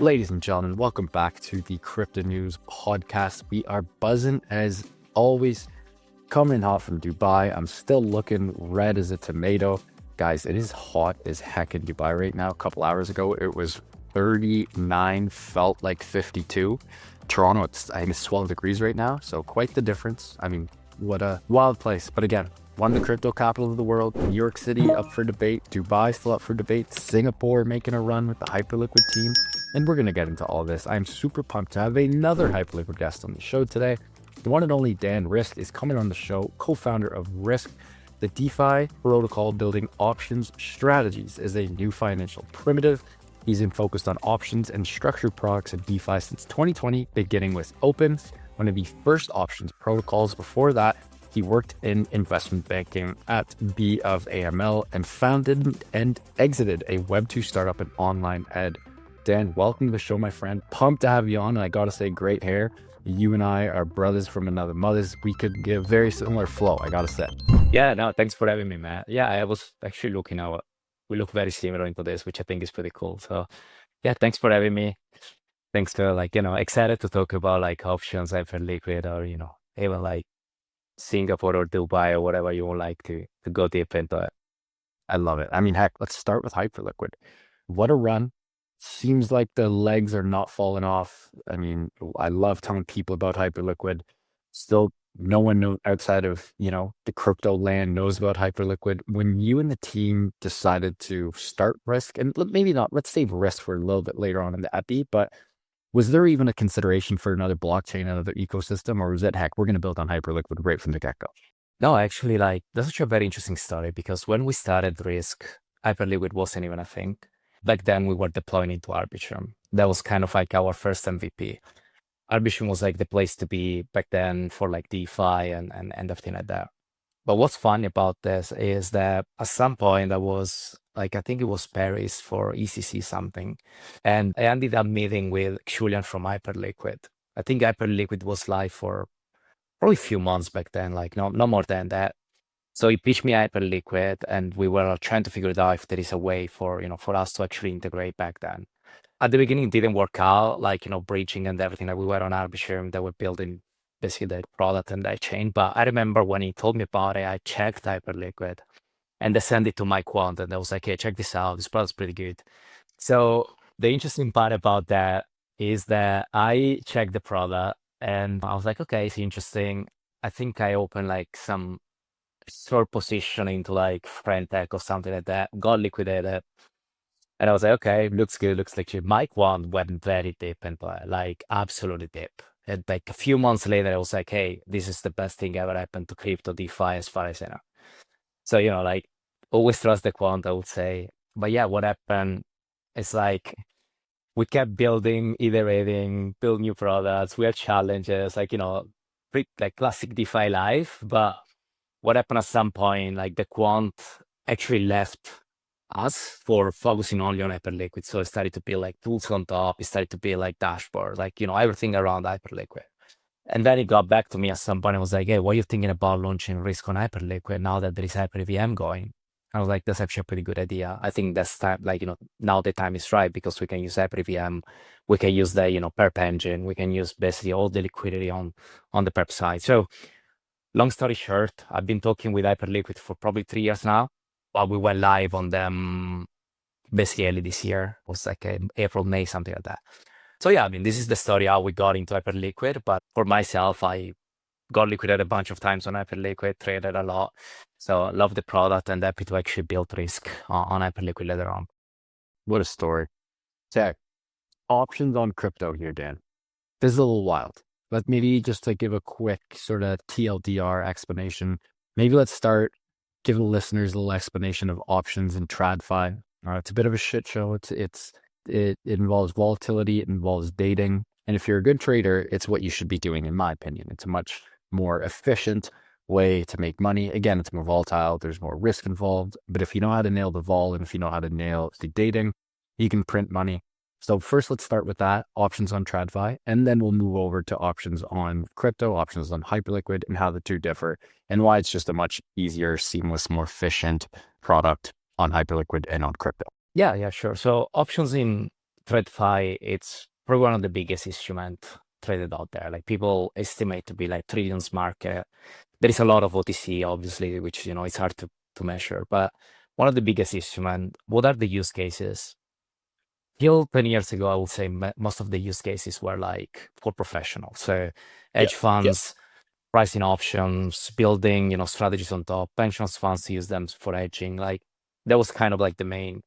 Ladies and gentlemen, welcome back to the Crypto News Podcast. We are buzzing as always, coming hot from Dubai. I'm still looking red as a tomato. Guys, it is hot as heck in Dubai right now. A couple hours ago, it was 39, felt like 52. Toronto, I think it's 12 degrees right now, so quite the difference. I mean, what a wild place. But again, one of the crypto capital of the world, New York City up for debate, Dubai still up for debate, Singapore making a run with the Hyperliquid team. And we're going to get into all this. I'm super pumped to have another Hyperliquid guest on the show today. The one and only Dan Rysk is coming on the show, co-founder of Rysk, the DeFi protocol building options strategies as a new financial primitive. He's been focused on options and structured products at DeFi since 2020, beginning with Opyn, one of the first options protocols. Before that, he worked in investment banking at BofAML and founded and exited a Web2 startup and online ed. Dan, welcome to the show, my friend. Pumped to have you on. And I got to say, great hair. You and I are brothers from another mothers. We could give very similar flow, I got to say. Yeah, no, thanks for having me, Matt. Yeah, I was actually looking out. We look very similar into this, which I think is pretty cool. So yeah, thanks for having me. Thanks to excited to talk about options, Hyperliquid, or, even Singapore or Dubai or whatever you would like to go deep into it. I love it. I mean, heck, let's start with Hyperliquid. What a run. Seems like the legs are not falling off. I mean, I love telling people about Hyperliquid. Still, no one knows outside of, the crypto land knows about Hyperliquid. When you and the team decided to start Rysk, and maybe not, let's save Rysk for a little bit later on in the epi, but was there even a consideration for another blockchain, another ecosystem, or was it, heck, we're going to build on Hyperliquid right from the get-go? No, actually, that's actually a very interesting story because when we started Rysk, Hyperliquid wasn't even a thing. Back then, we were deploying into Arbitrum. That was kind of our first MVP. Arbitrum was the place to be back then for DeFi and everything like that. But what's funny about this is that at some point I was I think it was Paris for ECC something. And I ended up meeting with Julian from Hyperliquid. I think Hyperliquid was live for probably a few months back then, no more than that. So he pitched me Hyperliquid, and we were trying to figure it out if there is a way for us to actually integrate back then. At the beginning, it didn't work out, bridging and everything. We were on Arbitrum, they were building basically the product and that chain. But I remember when he told me about it, I checked Hyperliquid and they sent it to my quant, and I was like, hey, check this out. This product's pretty good. So the interesting part about that is that I checked the product and I was like, okay, it's interesting. I think I opened some short position into friend tech or something like that, got liquidated. And I was like, okay, looks good, looks legit. My quant went very deep and absolutely deep. And a few months later, I was like, hey, this is the best thing ever happened to crypto DeFi as far as I know. So, always trust the quant, I would say. But yeah, what happened is we kept building, iterating, build new products. We had challenges, classic DeFi life. But what happened at some point, the quant actually left us for focusing only on Hyperliquid. So it started to build tools on top. It started to build dashboards, everything around Hyperliquid. And then it got back to me at some point. I was like, hey, what are you thinking about launching Rysk on Hyperliquid now that there is HyperVM going? I was like, that's actually a pretty good idea. I think that's time, now the time is right because we can use HyperVM. We can use the, perp engine. We can use basically all the liquidity on the perp side. So long story short, I've been talking with Hyperliquid for probably 3 years now. But we went live on them basically early this year. It was April, May, something like that. So yeah, I mean, this is the story how we got into Hyperliquid. But for myself, I got liquidated a bunch of times on Hyperliquid, traded a lot. So love the product and happy to actually build Rysk on Hyperliquid later on. What a story. Tech. Options on crypto here, Dan. This is a little wild. But maybe just to give a quick sort of TLDR explanation, maybe let's start, give the listeners a little explanation of options and tradfi. It's a bit of a shit show. It involves volatility, it involves dating. And if you're a good trader, it's what you should be doing, in my opinion. It's a much more efficient way to make money. Again, it's more volatile. There's more risk involved. But if you know how to nail the vol and if you know how to nail the dating, you can print money. So first, let's start with that, options on tradfi, and then we'll move over to options on crypto, options on Hyperliquid, and how the two differ, and why it's just a much easier, seamless, more efficient product on Hyperliquid and on crypto. Yeah, sure. So options in TradFi, it's probably one of the biggest instruments traded out there. Like people estimate to be like trillions market. There is a lot of OTC, obviously, which, it's hard to measure, but one of the biggest instruments. What are the use cases? Till 10 years ago, I would say most of the use cases were like for professionals. So hedge funds, pricing options, building, strategies on top, pensions funds use them for hedging. Like that was kind of like the main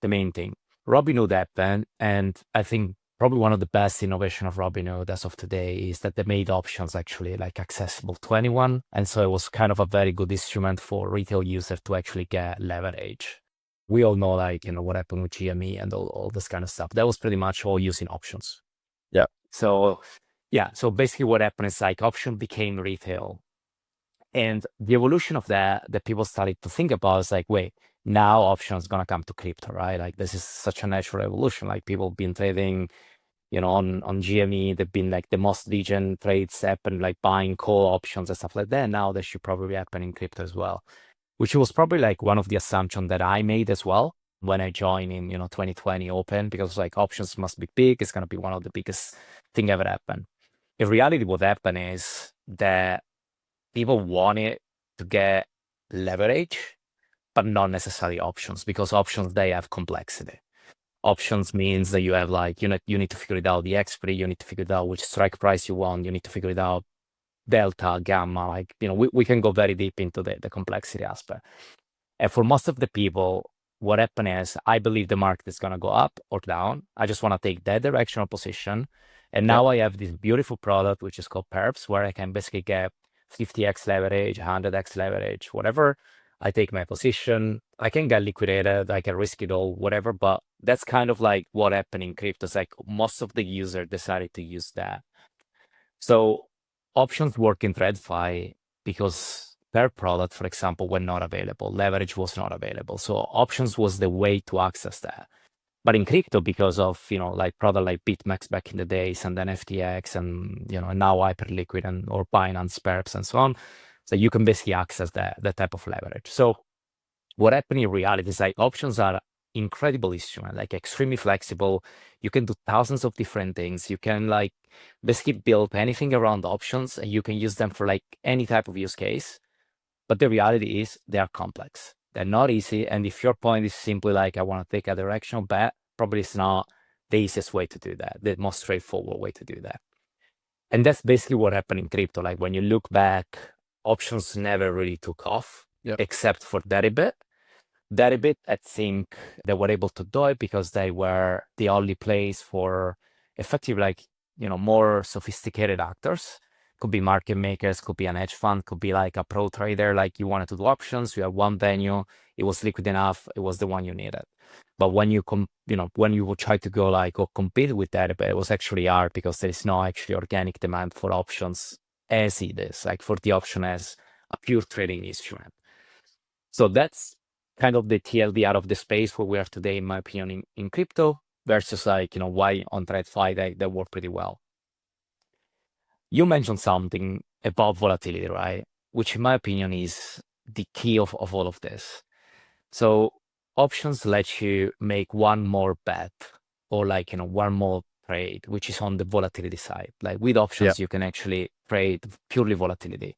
thing. Robinhood happened, and I think probably one of the best innovation of Robinhood as of today is that they made options actually like accessible to anyone. And so it was kind of a very good instrument for retail users to actually get leverage. We all know like, what happened with GME and all this kind of stuff. That was pretty much all using options. Yeah. So basically what happened is like option became retail. And the evolution of that people started to think about is like, wait, now options gonna come to crypto, right? Like this is such a natural evolution. Like people have been trading, on GME, they've been like the most legion trades happen, like buying call options and stuff like that. Now that should probably happen in crypto as well, which was probably like one of the assumptions that I made as well when I joined in, 2020 Opyn, because like options must be big. It's gonna be one of the biggest thing ever happen. In reality, what happened is that people wanted to get leverage, but not necessarily options, because options, they have complexity. Options means that you have like, you need to figure it out the expiry, you need to figure it out which strike price you want, you need to figure it out delta, gamma, like, we can go very deep into the complexity aspect. And for most of the people, what happened is I believe the market is going to go up or down. I just want to take that directional position. And now I have this beautiful product, which is called perps, where I can basically get 50x leverage, 100x leverage, whatever. I take my position, I can get liquidated, I can risk it all, whatever. But that's kind of like what happened in crypto. It's like most of the users decided to use that. So options work in TradFi because per product, for example, were not available. Leverage was not available. So options was the way to access that. But in crypto, because of, like product like BitMEX back in the days, and then FTX, and, and now Hyperliquid and or Binance perps and so on, so you can basically access that type of leverage. So what happened in reality is like options are incredible instrument, like extremely flexible. You can do thousands of different things. You can like basically build anything around options, and you can use them for like any type of use case. But the reality is they are complex. They're not easy. And if your point is simply like, I want to take a directional bet, probably it's not the easiest way to do that, the most straightforward way to do that. And that's basically what happened in crypto. Like when you look back, options never really took off, except for Deribit. Deribit, I think they were able to do it because they were the only place for effective, like, more sophisticated actors. Could be market makers, could be an hedge fund, could be like a pro trader, like you wanted to do options, you have one venue, it was liquid enough, it was the one you needed. But when you when you would try to go like or compete with that, it was actually hard because there is no actually organic demand for options as it is, like for the option as a pure trading instrument. So that's kind of the TLDR of the space where we are today, in my opinion, in crypto, versus like, why on TradFi they work pretty well. You mentioned something about volatility, right? Which in my opinion is the key of all of this. So options let you make one more bet or like, one more trade, which is on the volatility side. Like with options, you can actually trade purely volatility,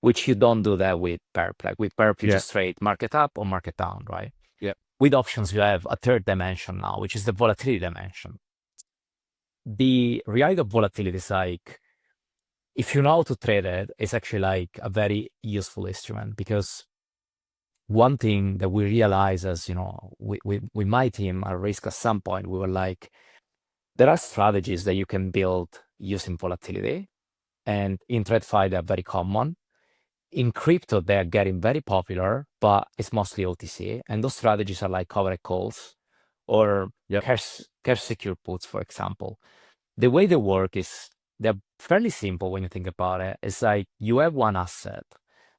which you don't do that with perp. Like with perp, you just trade market up or market down, right? Yeah. With options, you have a third dimension now, which is the volatility dimension. The reality of volatility is like, if you know how to trade it, it's actually like a very useful instrument, because one thing that we realize as, with my team at Rysk at some point, we were like, there are strategies that you can build using volatility. And in TradFi, they're very common. In crypto, they're getting very popular, but it's mostly OTC. And those strategies are like covered calls or cash secure puts, for example. The way they work is they're fairly simple when you think about it. It's like you have one asset.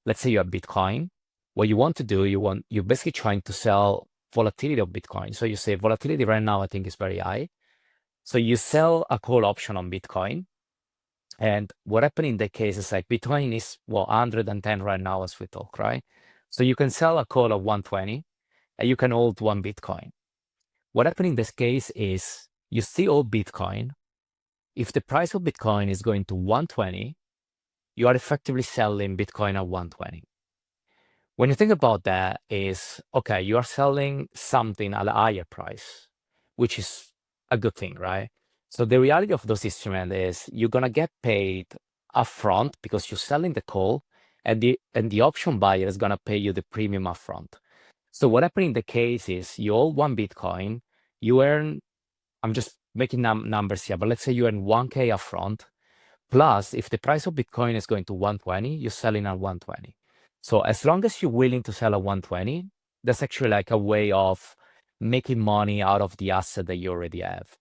Let's say you have Bitcoin. What you want to do, you're basically trying to sell volatility of Bitcoin. So you say volatility right now, I think is very high. So you sell a call option on Bitcoin. And what happened in that case is like Bitcoin is 110 right now as we talk, right? So you can sell a call of 120 and you can hold one Bitcoin. What happened in this case is you still own Bitcoin. If the price of Bitcoin is going to 120, you are effectively selling Bitcoin at 120. When you think about that is, okay, you are selling something at a higher price, which is a good thing, right? So the reality of those instruments is you're going to get paid upfront because you're selling the call, and the option buyer is going to pay you the premium upfront. So what happened in the case is you own 1 Bitcoin, you earn, I'm just making numbers here, but let's say you earn 1K upfront. Plus, if the price of Bitcoin is going to 120, you're selling at 120. So as long as you're willing to sell at 120, that's actually like a way of making money out of the asset that you already have.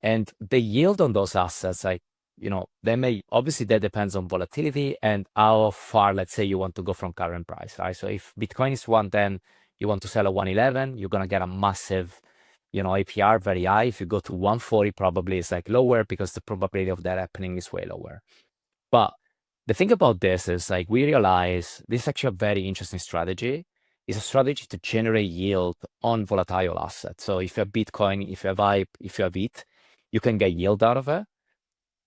And the yield on those assets, like, they may, obviously that depends on volatility and how far, let's say, you want to go from current price, right? So if Bitcoin is 110, you want to sell at 111, you're going to get a massive, APR very high. If you go to 140, probably it's like lower because the probability of that happening is way lower. But the thing about this is like we realize this is actually a very interesting strategy. It's a strategy to generate yield on volatile assets. So if you have Bitcoin, if you have HYPE, if you have ETH, you can get yield out of it.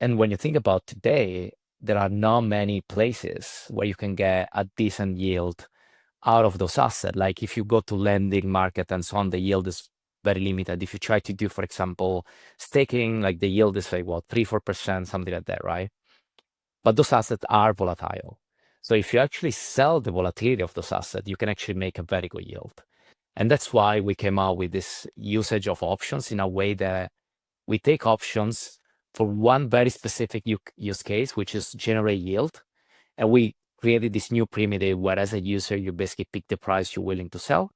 And when you think about today, there are not many places where you can get a decent yield out of those assets. Like if you go to lending market and so on, the yield is very limited. If you try to do, for example, staking, like the yield is like 3-4%, something like that, right? But those assets are volatile. So if you actually sell the volatility of those assets, you can actually make a very good yield. And that's why we came out with this usage of options in a way that we take options for one very specific use case, which is generate yield. And we created this new primitive where as a user, you basically pick the price you're willing to sell,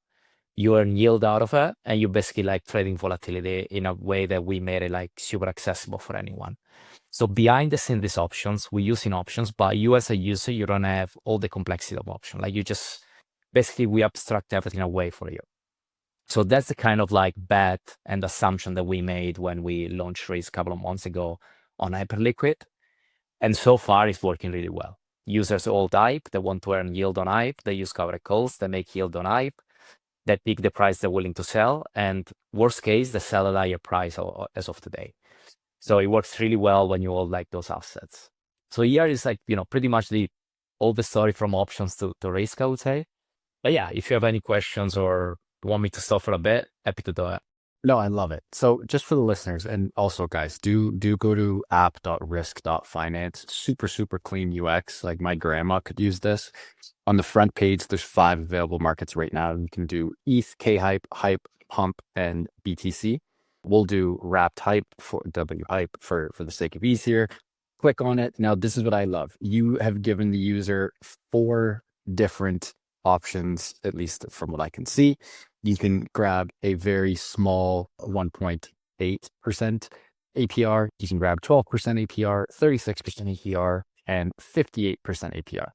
you earn yield out of it, and you basically like trading volatility in a way that we made it like super accessible for anyone. So behind the scenes, these options, we're using options, but you as a user, you don't have all the complexity of options. Like you just, basically we abstract everything away for you. So that's the kind of like bet and assumption that we made when we launched Rysk a couple of months ago on Hyperliquid. And so far it's working really well. Users hold HYPE, they want to earn yield on HYPE, they use covered calls, they make yield on HYPE, they pick the price they're willing to sell, and worst case, they sell at a higher price as of today. So it works really well when you hold like those assets. So here is like, pretty much all the story from options to Rysk, I would say. But yeah, if you have any questions or want me to stop for a bit, happy to do it. No, I love it. So just for the listeners, and also guys, do go to app.rysk.finance. Super clean UX. Like my grandma could use this. On the front page, there's 5 available markets right now. You can do ETH, K-Hype, Hype, Pump, and BTC. We'll do wrapped hype for W hype for the sake of ease here. Click on it. Now, this is what I love. You have given the user 4 different options, at least from what I can see. You can grab a very small 1.8% APR. You can grab 12% APR, 36% APR, and 58% APR.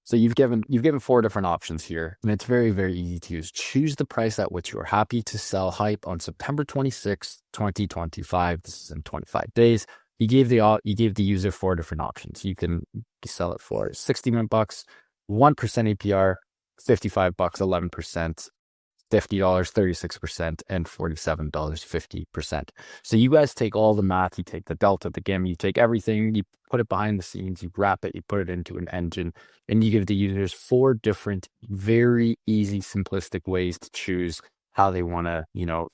So you've given 4 different options here, and it's very, very easy to use. Choose the price at which you're happy to sell hype on September 26th, 2025. This is in 25 days. You gave the user 4 different options. You can sell it for $61, 1% APR, $55, 11%, $50, 36%, and $47, 50%. So you guys take all the math, you take the delta, the gamma, you take everything, you put it behind the scenes, you wrap it, you put it into an engine, and you give the users 4 different, very easy, simplistic ways to choose how they want to,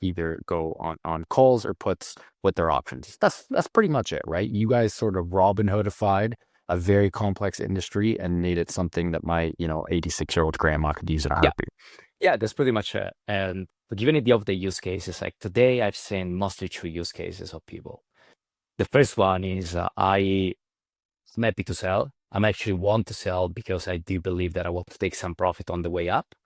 either go on calls or puts with their options. That's pretty much it, right? You guys sort of Robin Hoodified a very complex industry and made it something that my, 86-year-old grandma could use in a heartbeat. Yeah, that's pretty much it. And to give an idea of the use cases, like today I've seen mostly 2 use cases of people. The first one is I'm happy to sell. I'm actually want to sell because I do believe that I want to take some profit on the way up.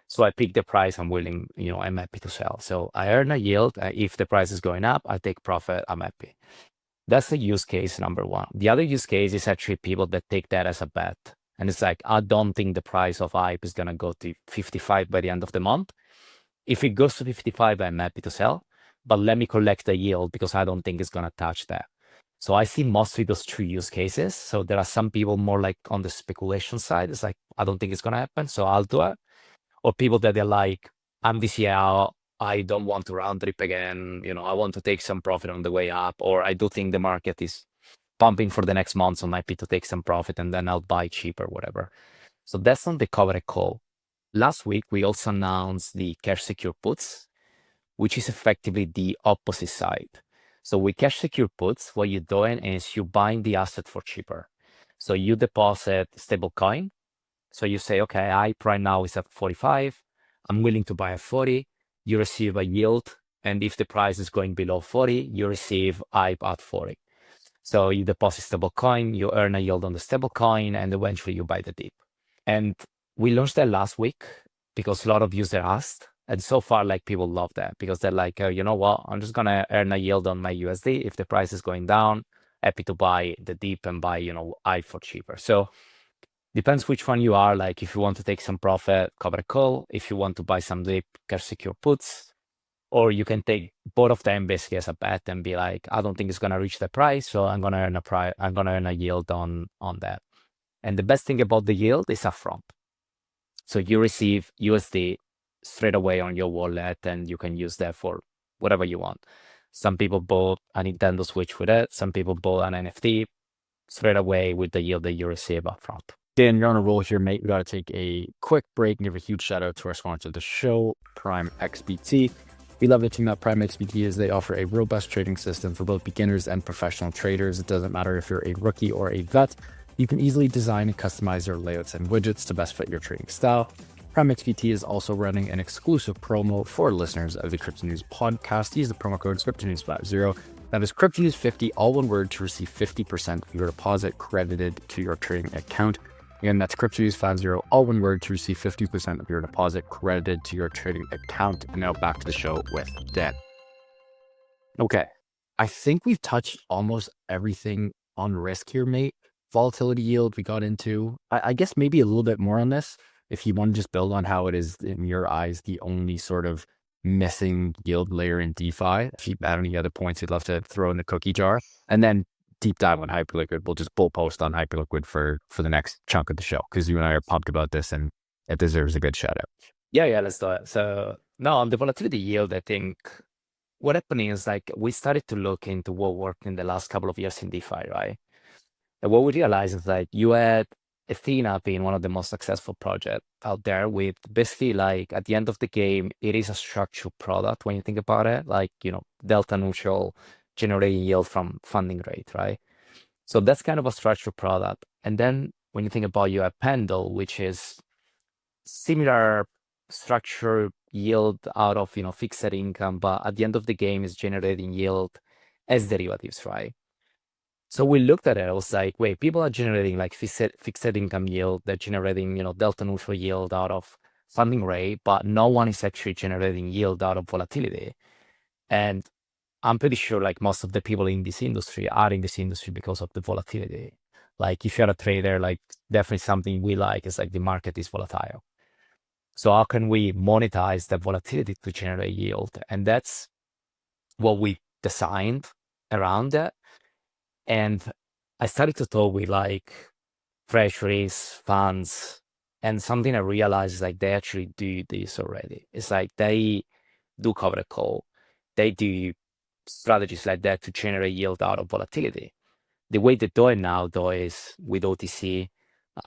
So I pick the price I'm willing, I'm happy to sell. So I earn a yield. If the price is going up, I take profit, I'm happy. That's the use case number 1. The other use case is actually people that take that as a bet. And it's like, I don't think the price of HYPE is going to go to 55 by the end of the month. If it goes to 55, I'm happy to sell, but let me collect the yield because I don't think it's going to touch that. So I see mostly those 2 use cases. So there are some people more like on the speculation side. It's like, I don't think it's going to happen, so I'll do it. Or people that they're like, I'm VCL, I don't want to round trip again. I want to take some profit on the way up, or I do think the market is pumping for the next month, so might be to take some profit and then I'll buy cheaper, whatever. So that's on the covered call. Last week, we also announced the cash secure puts, which is effectively the opposite side. So with cash secure puts, what you're doing is you're buying the asset for cheaper. So you deposit stable coin. So you say, okay, hype right now is at 45. I'm willing to buy at 40. You receive a yield. And if the price is going below 40, you receive hype at 40. So you deposit stable coin, you earn a yield on the stable coin, and eventually you buy the dip. And we launched that last week because a lot of users asked. And so far, like, people love that because they're like, you know what? I'm just going to earn a yield on my USD. If the price is going down, happy to buy the dip and buy, I for cheaper. So depends which one you are. Like, if you want to take some profit, cover a call. If you want to buy some dip, cash secure puts. Or you can take both of them basically as a bet and be like, I don't think it's going to reach the price, so I'm going to earn a yield on that. And the best thing about the yield is upfront. So you receive USD straight away on your wallet, and you can use that for whatever you want. Some people bought a Nintendo Switch with it. Some people bought an NFT straight away with the yield that you receive upfront. Dan, you're on a roll here, mate. We got to take a quick break and give a huge shout out to our sponsor of the show, Prime XBT. We love the team at Prime XBT as they offer a robust trading system for both beginners and professional traders. It doesn't matter if you're a rookie or a vet. You can easily design and customize your layouts and widgets to best fit your trading style. Prime XBT is also running an exclusive promo for listeners of the Crypto News podcast. Use the promo code CryptoNews50. That is CryptoNews50, all one word, to receive 50% of your deposit credited to your trading account. Again, that's CryptoNews50, all one word, to receive 50% of your deposit credited to your trading account. And now back to the show with Dan. Okay, I think we've touched almost everything on Rysk here, mate. Volatility yield we got into. I guess maybe a little bit more on this, if you want to just build on how it is, in your eyes, the only sort of missing yield layer in DeFi. If you have any other points you'd love to throw in the cookie jar. And then deep dive on Hyperliquid. We'll just bull post on Hyperliquid for the next chunk of the show, because you and I are pumped about this and it deserves a good shout out. Yeah, let's do it. So now on the volatility yield, I think what happened is, like, we started to look into what worked in the last couple of years in DeFi, right? And what we realized is that you had Athena being one of the most successful projects out there, with basically, like, at the end of the game, it is a structured product when you think about it, like, delta neutral, generating yield from funding rate, right? So that's kind of a structured product. And then when you think about you have Pendle, which is similar structure yield out of fixed income, but at the end of the game is generating yield as derivatives, right? So we looked at it. I was like, wait, people are generating like fixed income yield. They're generating delta neutral yield out of funding rate, but no one is actually generating yield out of volatility. And I'm pretty sure, like, most of the people in this industry are in this industry because of the volatility. Like, if you're a trader, like, definitely something we like is, like, the market is volatile. So how can we monetize that volatility to generate yield? And that's what we designed around that. And I started to talk with, like, treasuries, funds, and something I realized is, like, they actually do this already. It's like they do cover a call. They do strategies like that to generate yield out of volatility. The way they do it now, though, is with OTC.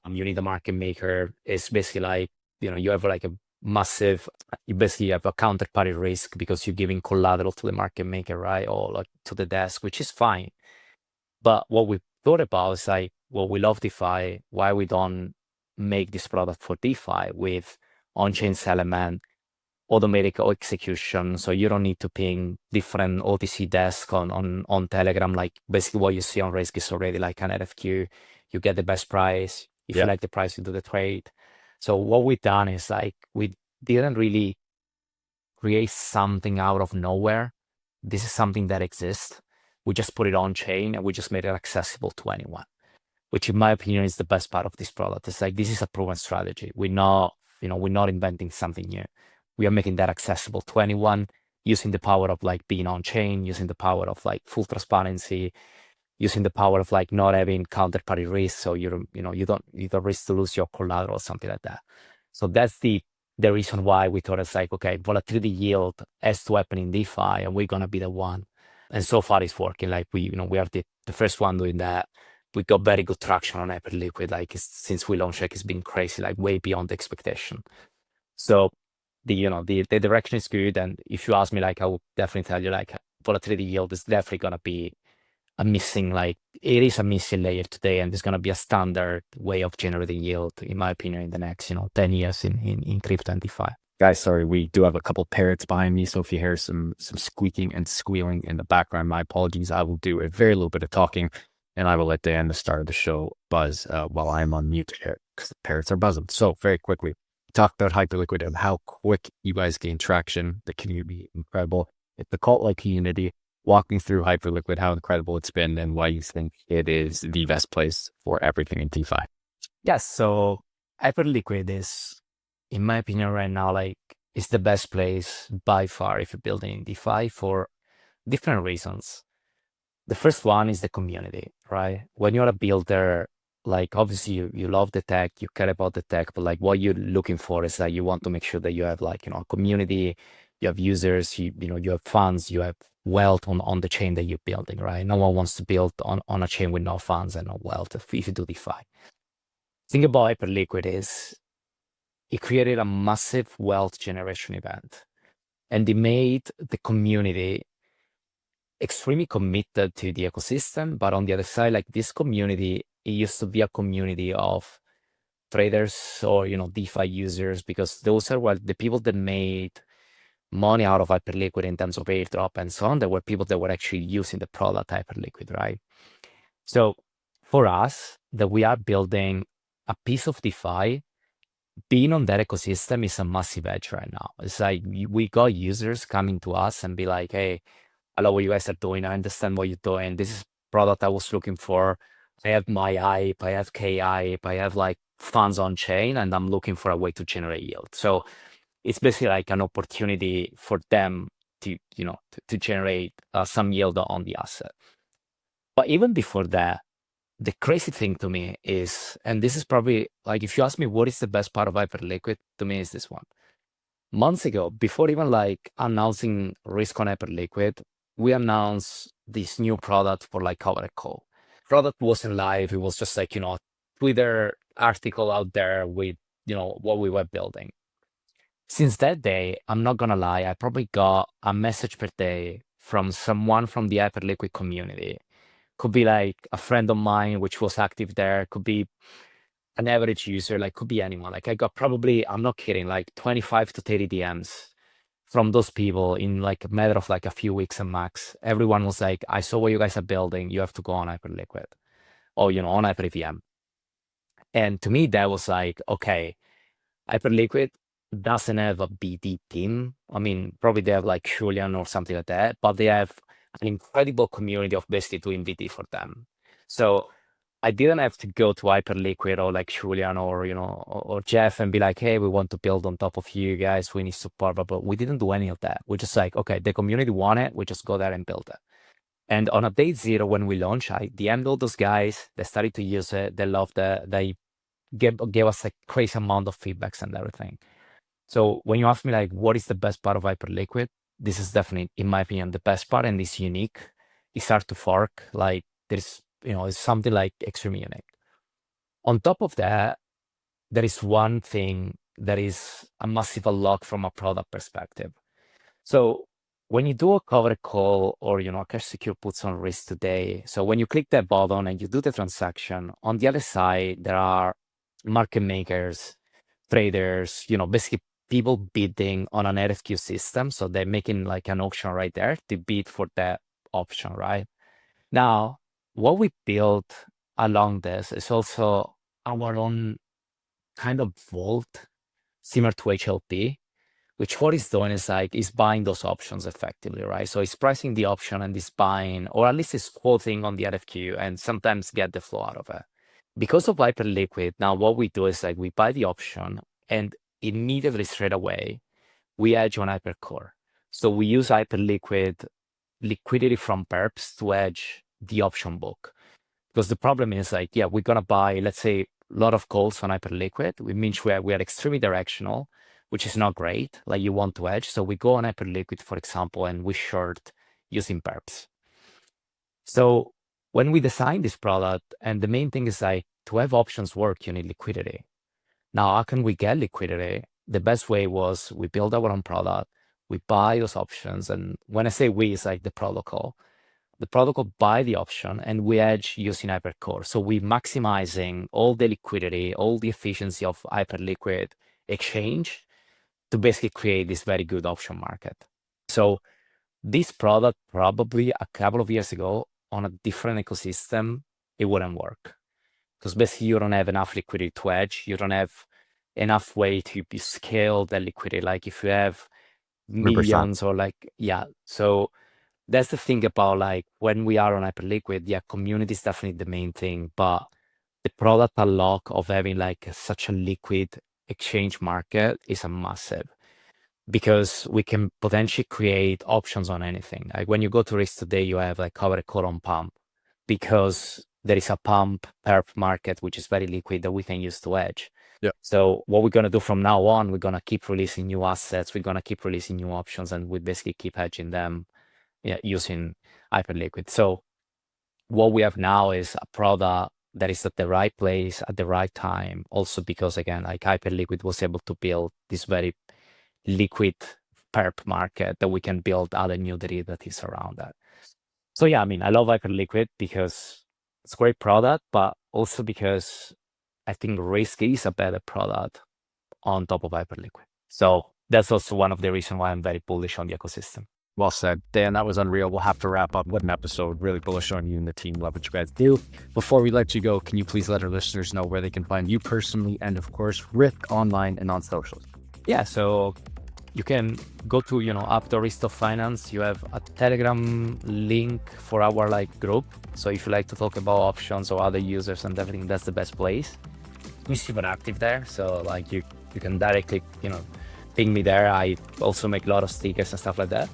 You need a market maker. It's basically like, you have like a massive, you basically have a counterparty risk because you're giving collateral to the market maker, right? Or like to the desk, which is fine. But what we thought about is, like, well, we love DeFi. Why we don't make this product for DeFi with on-chain settlement, automatic execution, so you don't need to ping different OTC desk on Telegram. Like, basically what you see on Rysk is already like an RFQ. You get the best price. If you like the price, you do the trade. So what we've done is, like, we didn't really create something out of nowhere. This is something that exists. We just put it on chain and we just made it accessible to anyone, which in my opinion is the best part of this product. It's like, this is a proven strategy. We're not inventing something new. We are making that accessible to anyone, using the power of, like, being on chain, using the power of, like, full transparency, using the power of, like, not having counterparty risk. So you don't risk to lose your collateral or something like that. So that's the the reason why we thought it's like, okay, volatility yield has to happen in DeFi and we're going to be the one. And so far it's working. Like we are the first one doing that. We got very good traction on Hyperliquid. Like since we launched it's been crazy, like way beyond the expectation. So the direction is good. And if you ask me, like I would definitely tell you, like volatility yield is definitely going to be it is a missing layer today, and it's going to be a standard way of generating yield, in my opinion, in the next 10 years in crypto and DeFi. Guys, sorry, we do have a couple parrots behind me, so if you hear some squeaking and squealing in the background, my apologies. I will do a very little bit of talking, and I will let Dan, the start of the show, buzz while I'm on mute here, because the parrots are buzzing. So very quickly, talk about Hyperliquid and how quick you guys gain traction. The community, incredible. It's a cult-like community. Walk me through Hyperliquid, how incredible it's been, and why you think it is the best place for everything in DeFi. Yes, so Hyperliquid is, in my opinion, right now, like it's the best place by far if you're building in DeFi for different reasons. The first one is the community, right? When you're a builder, like obviously you love the tech, you care about the tech, but like what you're looking for is that you want to make sure that you have like, a community, you have users, you have funds, you have wealth on the chain that you're building, right? No one wants to build on a chain with no funds and no wealth if you do DeFi. Thing about Hyperliquid is it created a massive wealth generation event, and it made the community extremely committed to the ecosystem. But on the other side, like this community, it used to be a community of traders or DeFi users, because those are the people that made money out of Hyperliquid in terms of airdrop and so on. There were people that were actually using the product Hyperliquid, right? So for us, that we are building a piece of DeFi, being on that ecosystem is a massive edge right now. It's like we got users coming to us and be like, hey, I love what you guys are doing. I understand what you're doing. This is product I was looking for. I have my hype, I have K-hype, I have like funds on chain, and I'm looking for a way to generate yield. So it's basically like an opportunity for them to generate some yield on the asset. But even before that, the crazy thing to me is, and this is probably like, if you ask me what is the best part of Hyperliquid, to me is this one. Months ago, before even like announcing Rysk on Hyperliquid, we announced this new product for like covered call. Product wasn't live. It was just like, Twitter article out there with, what we were building. Since that day, I'm not gonna lie, I probably got a message per day from someone from the Hyperliquid community. Could be like a friend of mine, which was active there. Could be an average user, like could be anyone. Like I got probably, I'm not kidding, like 25 to 30 DMs from those people in like a matter of like a few weeks and max. Everyone was like, I saw what you guys are building. You have to go on Hyperliquid or, on HyperVM. And to me, that was like, okay, Hyperliquid doesn't have a BD team. I mean, probably they have like Julian or something like that, but they have an incredible community of basically doing BD for them. So I didn't have to go to Hyperliquid or like Julian or, or Jeff and be like, hey, we want to build on top of you guys. We need support, but we didn't do any of that. We're just like, okay, the community want it. We just go there and build it. And on a day zero, when we launched, I DM'd all those guys. They started to use it. They loved it. They gave us a crazy amount of feedbacks and everything. So when you ask me like, what is the best part of Hyperliquid? This is definitely, in my opinion, the best part, and it's unique. It's hard to fork. Like there's, it's something like extremely unique. On top of that, there is one thing that is a massive unlock from a product perspective. So when you do a covered call or, a cash secure puts on Rysk today, so when you click that button and you do the transaction, on the other side, there are market makers, traders, basically people bidding on an RFQ system. So they're making like an auction right there to bid for that option, right? Now, what we built along this is also our own kind of vault, similar to HLP, which what it's doing is like, is buying those options effectively, right? So it's pricing the option and it's buying, or at least it's quoting on the RFQ and sometimes get the flow out of it. Because of Hyperliquid, now what we do is like, we buy the option and immediately straight away, we hedge on Hypercore. So we use Hyperliquid liquidity from perps to hedge the option book. Because the problem is like, we're going to buy, let's say, a lot of calls on Hyperliquid, which means we are extremely directional. which is not great. Like you want to hedge. So we go on Hyperliquid, for example, and we short using perps. So when we design this product, and the main thing is like to have options work, you need liquidity. Now, how can we get liquidity? The best way was we build our own product, we buy those options. And when I say we, it's like the protocol buy the option, and we hedge using Hypercore. So we're maximizing all the liquidity, all the efficiency of Hyperliquid exchange to basically create this very good option market. So this product probably a couple of years ago on a different ecosystem, it wouldn't work. Because basically you don't have enough liquidity to hedge. You don't have enough way to scale the liquidity. Like if you have 100%. millions or like, yeah. So that's the thing about like when we are on Hyperliquid, yeah, community is definitely the main thing, but the product unlock of having like such a liquid exchange market is a massive, because we can potentially create options on anything. Like when you go to Rysk today, you have like covered call on pump, because there is a pump perp market, which is very liquid that we can use to hedge. Yeah. So what we're going to do from now on, we're going to keep releasing new assets. We're going to keep releasing new options, and we basically keep hedging them using Hyperliquid. So what we have now is a product that is at the right place at the right time. Also because again, like Hyperliquid was able to build this very liquid perp market that we can build other new derivatives around that. So yeah, I mean, I love Hyperliquid because it's a great product, but also because I think Rysk is a better product on top of Hyperliquid. So that's also one of the reasons why I'm very bullish on the ecosystem. Well said, Dan. That was unreal. We'll have to wrap up. What an episode. Really bullish on you and the team. Love what you guys do. Before we let you go, can you please let our listeners know where they can find you personally and, of course, Rysk online and on socials? Yeah, so you can go to, up to Rysk of Finance. You have a Telegram link for our like group. So if you like to talk about options or other users and everything, that's the best place. We're super active there. So like you can directly, ping me there. I also make a lot of stickers and stuff like that.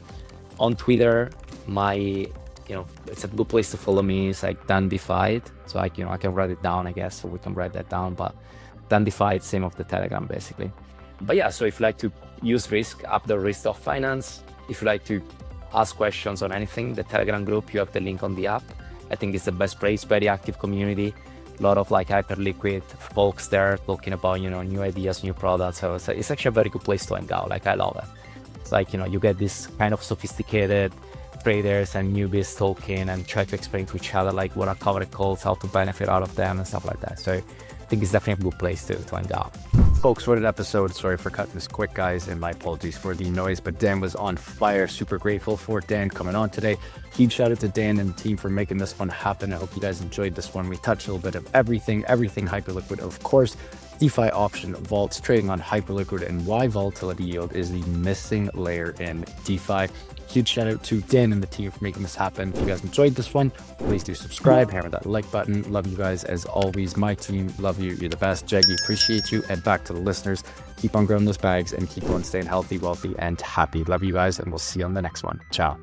On Twitter, it's a good place to follow me. It's like Dan DeFi. So I can write it down, I guess, so we can write that down. But Dan DeFi, same of the Telegram, basically. But yeah, so if you like to use Rysk, up the Rysk of Finance. If you like to ask questions on anything, the Telegram group, you have the link on the app. I think it's the best place, very active community. A lot of like Hyperliquid folks there talking about, new ideas, new products. So it's actually a very good place to hang out. Like I love it. It's like, you get this kind of sophisticated traders and newbies talking and try to explain to each other like what are covered calls, how to benefit out of them and stuff like that. So I think it's definitely a good place to hang out. Folks, what an episode. Sorry for cutting this quick, guys, and my apologies for the noise, but Dan was on fire. Super grateful for Dan coming on today. Huge shout out to Dan and the team for making this one happen. I hope you guys enjoyed this one. We touched a little bit of everything Hyperliquid, of course, DeFi option vaults, trading on Hyperliquid, and why volatility yield is the missing layer in DeFi. Huge shout out to Dan and the team for making this happen. If you guys enjoyed this one, please do subscribe, hammer that like button. Love you guys as always. My team, love you. You're the best. Jaggy, appreciate you. And back to the listeners, keep on growing those bags and keep on staying healthy, wealthy, and happy. Love you guys, and we'll see you on the next one. Ciao.